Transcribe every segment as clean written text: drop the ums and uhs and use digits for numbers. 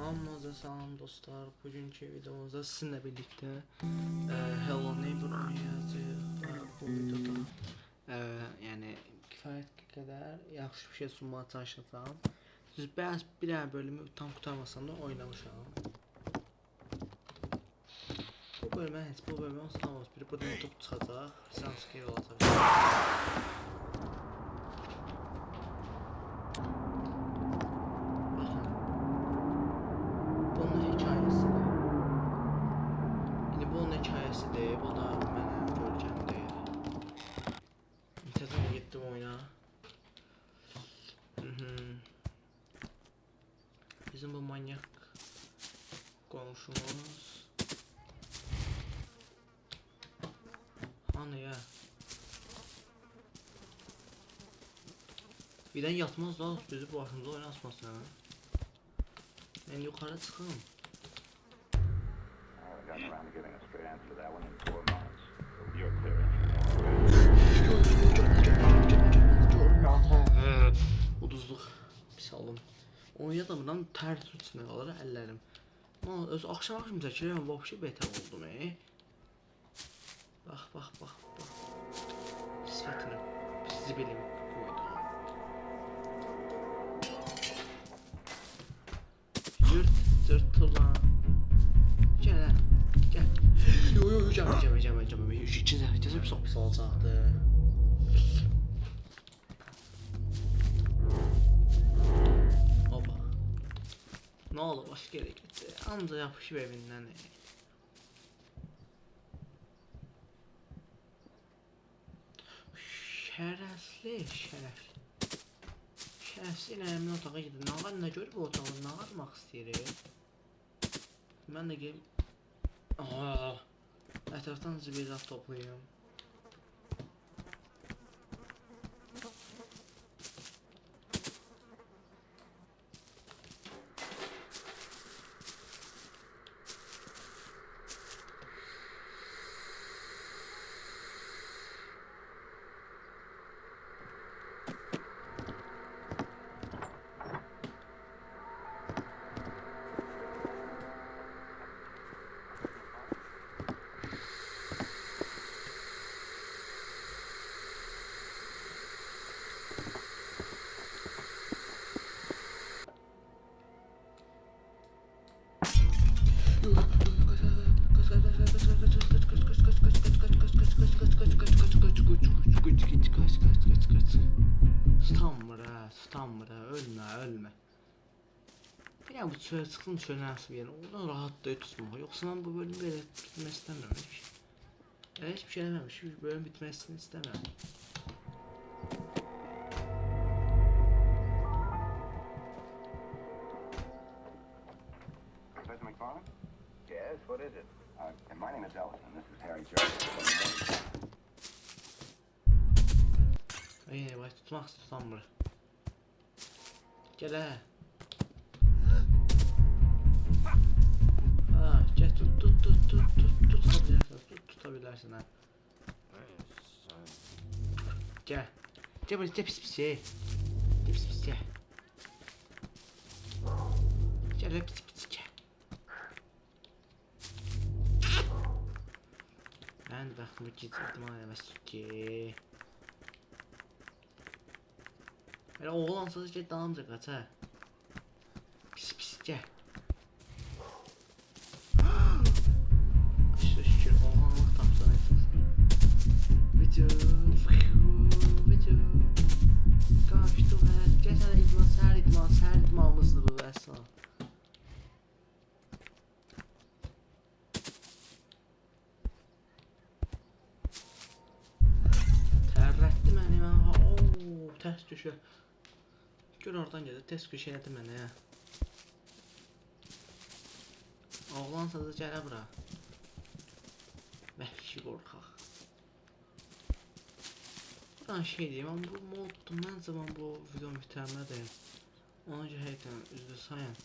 Hamınıza salam dostlar. Bugünkü videomuzda sizinle birlikte Hello Neighbor oynayacağıq. Bu videoda yani kifayət qədər yaxşı bir şey sunmağa çalışacağım. Siz bir dənə bölümü tam qurtarmasam da oynamışam. Bu bölümə heç bu bölümü olsanız biri burada YouTube çıxacaq. Sanskrit olacaq. Bu da mənim bölgəmdir. İnternetə getdim oyuna. Bizim bu manyak qonşumuz. Hani ya? Birdən yatmaz da bizi bu başımıza oyuna asmasın. Ben yukarı çıxım. Gotten around to getting a straight answer to that one in 4 months. So you're clear. Uduzluq. Pis alım. Oynadımdan tər tutsun qalır əllərim. Amma öz axşam çəkirəm, vəbşi betər oldum. Bax. Sifətini sizi bilim qoydu. Cırt ulan. Gel. Yo, cəmə. İkinci dəfə bir sohbet olacaqdı. Oba. Ne oldu? Başka yere gitti. Anca yapışıb evindən. Şərəfli ilə əmin otağa gidir. Nağar nə görür bu otağı? Nağarmaq istəyir. Mən də gelip ətrafdan zibilat toplayayım. Tutanmır ha, ölme. Ya bu çölə çıxsın, çölün nasıl bir yer, oradan rahat da tutmaq. Yoxsa mən bu bölüm belə bitmək istəmirəm. Hiçbir şey eləməmiş, bölüm bitməsini istəmirəm. Professor McFarland? Yes, what is it? My name is Ellison. This is Harry Jones. Yine baş tutmaq tutanmır. Gel ha. Gel tutabilirsin ha. Gel böyle pis şey. Pis gel. Gel pis gel. Ben baxdım gitdim eləməsin ki. Elə oğlansız ki dalımca qaç ha. Pis gel. Şükür oğlanlıq tapsan etsin. Video. Qaçdı və gəlsən hər idmanımızdır bu vəssalam. Tərrətdi məni mən. Tərs köşə. Gör oradan gedir, ters köşə elədi mənə. Oğlan sazı gələ bura. Vəhşi qorxaq. Buradan şey deyim, amma bu moddur. Məncə mən bu videonu bitirməliyim. Ona görə həqiqətən üzrü sayın.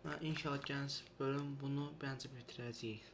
Mən inşallah gələn bölüm bunu bəncə bitirəcəyik.